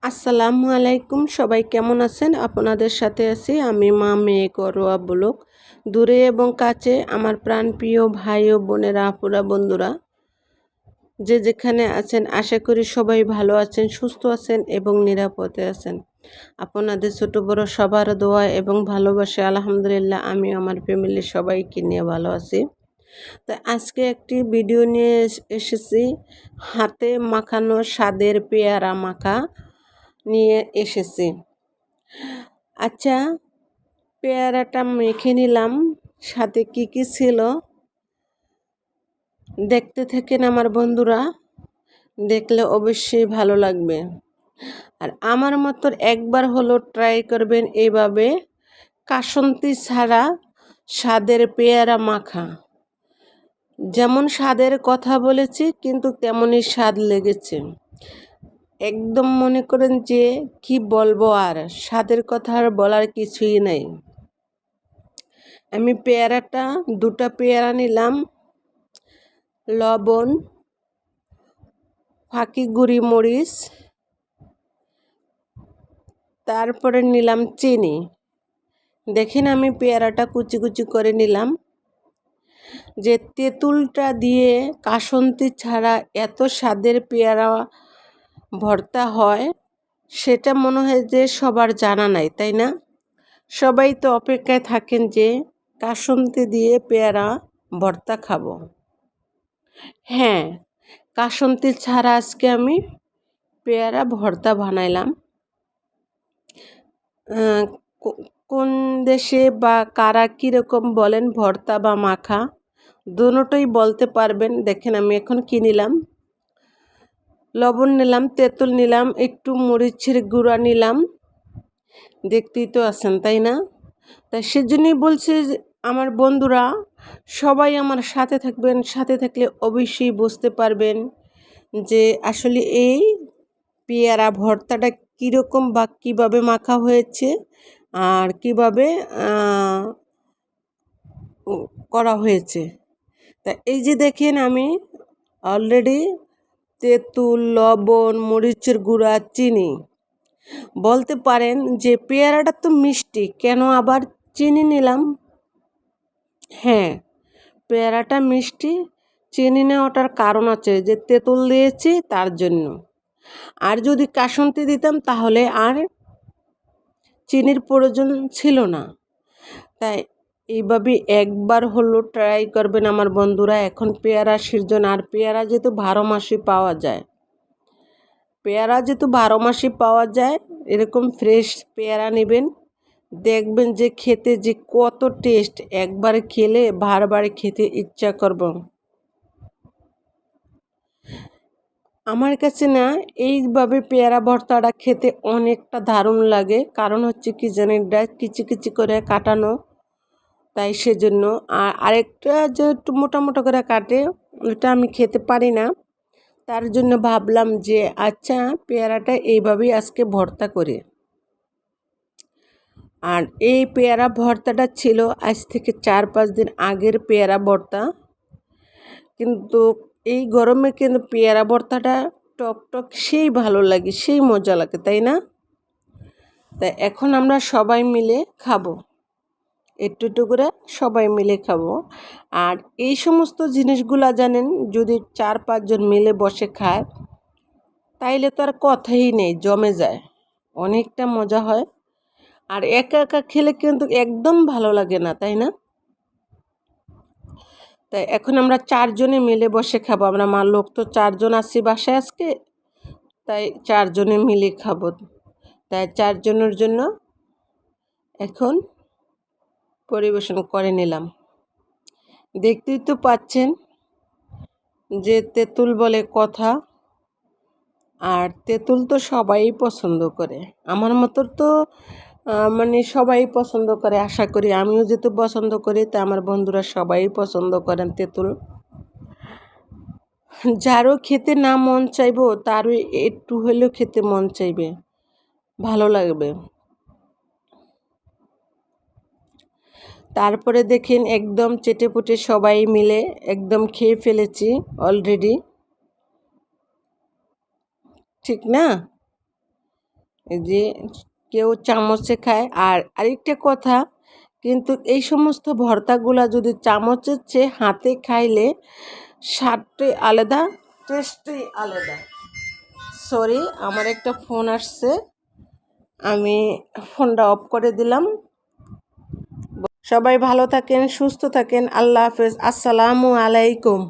আসসালামু আলাইকুম, সবাই কেমন আছেন? আপনাদের সাথে আছি আমি মা মেয়ে করোয়া ব্লগ। দূরে এবং কাছে আমার প্রাণপ্রিয় ভাই ও বোনেরা, আপুরা, বন্ধুরা যে যেখানে আছেন, আশা করি সবাই ভালো আছেন, সুস্থ আছেন এবং নিরাপদে আছেন। আপনাদের ছোট বড় সবার দোয়া এবং ভালোবাসা আলহামদুলিল্লাহ আমি আমার ফ্যামিলির সবাইকে নিয়ে ভালো আছি। তো আজকে একটি ভিডিও নিয়ে এসেছি, হাতে মাখানো স্বাদের পেয়ারা মাখা নিয়ে এসেছি। আচ্ছা, পেয়ারাটা মেখে নিলাম, সাথে কি কি ছিল দেখতে থাকেন আমার বন্ধুরা, দেখলে অবশ্যই ভালো লাগবে। আর আমার মতো একবার হলো ট্রাই করবেন এইভাবে কাসন্তি ছাড়া স্বাদের পেয়ারা মাখা। যেমন স্বাদের কথা বলেছি কিন্তু তেমনই স্বাদ লেগেছে। একদম মনে করেন যে কি বলবো, আর স্বাদের কথা আর বলার কিছুই নাই। আমি দুটা পেয়ারা নিলাম, লবণ, ফাঁকি গুঁড়ি মরিচ, তারপরে নিলাম চিনি। দেখেন আমি পেয়ারাটা কুচি কুচি করে নিলাম। যে তেঁতুলটা দিয়ে কাসন্তি ছাড়া এত স্বাদের পেয়ারা ভর্তা হয় সেটা মনে হয় যে সবার জানা নাই, তাই না? সবাই তো অপেক্ষায় থাকেন যে কাসন্তি দিয়ে পেয়ারা ভর্তা খাবো। হ্যাঁ, কাসন্তি ছাড়া আজকে আমি পেয়ারা ভর্তা বানাইলাম। কোন দেশে বা কারা কীরকম বলেন ভর্তা বা মাখা, দুটোই বলতে পারবেন। দেখেন আমি এখন কি নিলাম, লবণ নিলাম, তেঁতুল নিলাম, একটু মরিচের গুঁড়া নিলাম। দেখতেই তো আছেন, তাই না? তাই সেজন্যই বলছি আমার বন্ধুরা সবাই আমার সাথে থাকবেন, সাথে থাকলে অবশ্যই বুঝতে পারবেন যে আসলে এই পেয়ারা ভর্তাটা কীরকম বা কীভাবে মাখা হয়েছে আর কীভাবে করা হয়েছে। তা এই যে দেখেন আমি অলরেডি তেঁতুল, লবণ, মরিচের গুঁড়া, চিনি। বলতে পারেন যে পেয়ারাটা তো মিষ্টি, কেন আবার চিনি নিলাম? হ্যাঁ, পেয়ারাটা মিষ্টি, চিনি নেওয়াটার কারণ আছে যে তেঁতুল দিয়েছি তার জন্য। আর যদি কাসন্তি দিতাম তাহলে আর চিনির প্রয়োজন ছিল না। তাই এইভাবে একবার হলো ট্রাই করবেন আমার বন্ধুরা। এখন পেয়ারা সিজন, আর পেয়ারা যেহেতু 12 মাসই পাওয়া যায়, এরকম ফ্রেশ পেয়ারা নেবেন, দেখবেন যে খেতে যে কত টেস্ট, একবার খেলে বারবার খেতে ইচ্ছা করব। আমার কাছে না এইভাবে পেয়ারা ভর্তাটা খেতে অনেকটা দারুণ লাগে, কারণ হচ্ছে কি জানেন, কিচি কিচি করে কাটানো, তাই সেজন্য। আর আরেকটা যে একটু মোটা মোটা করে কাটে, ওটা আমি খেতে পারি না, তার জন্য ভাবলাম যে আচ্ছা পেয়ারাটা এইভাবেই আজকে ভর্তা করে। আর এই পেয়ারা ভর্তাটা ছিল আজ থেকে 4-5 দিন আগের পেয়ারা ভর্তা, কিন্তু এই গরমে কিন্তু পেয়ারা ভর্তাটা টক টক সেই ভালো লাগে, সেই মজা লাগে, তাই না? তাই এখন আমরা সবাই মিলে খাবো, একটু একটু করে সবাই মিলে খাবো। আর এই সমস্ত জিনিসগুলা জানেন, যদি 4-5 জন মিলে বসে খায় তাইলে তো আর কথাই নেই, জমে যায়, অনেকটা মজা হয়। আর একা একা খেলে কিন্তু একদম ভালো লাগে না, তাই না? তাই এখন আমরা 4 জনে মিলে বসে খাবো। আমরা মা লোক তো 4 জন আছি বাসায় আজকে, তাই 4 জনে মিলে খাবো। তাই 4 জনের জন্য এখন পরিবেশন করে নিলাম। দেখতেই তো পাচ্ছেন যে তেঁতুল বলে কথা, আর তেঁতুল তো সবাই পছন্দ করে, আমার মতো তো মানে সবাই পছন্দ করে, আশা করি আমিও যেহেতু পছন্দ করি, তা আমার বন্ধুরা সবাই পছন্দ করেন তেঁতুল। যারও খেতে না মন চাইবো তারও একটু হলেও খেতে মন চাইবে, ভালো লাগবে। তারপরে দেখেন একদম চেটেপুটে সবাই মিলে একদম খেয়ে ফেলেছি অলরেডি, ঠিক না? এই যে কেউ চামচে খায়। আর আরেকটা কথা, কিন্তু এই সমস্ত ভর্তাগুলা যদি চামচের চেয়ে হাতে খাইলে স্বাদটাই আলাদা, টেস্টই আলাদা। সরি, আমার একটা ফোন আসছে, আমি ফোনটা অফ করে দিলাম। সবাই ভালো থাকেন, সুস্থ থাকেন। আল্লাহ হাফেজ। আসসালামু আলাইকুম।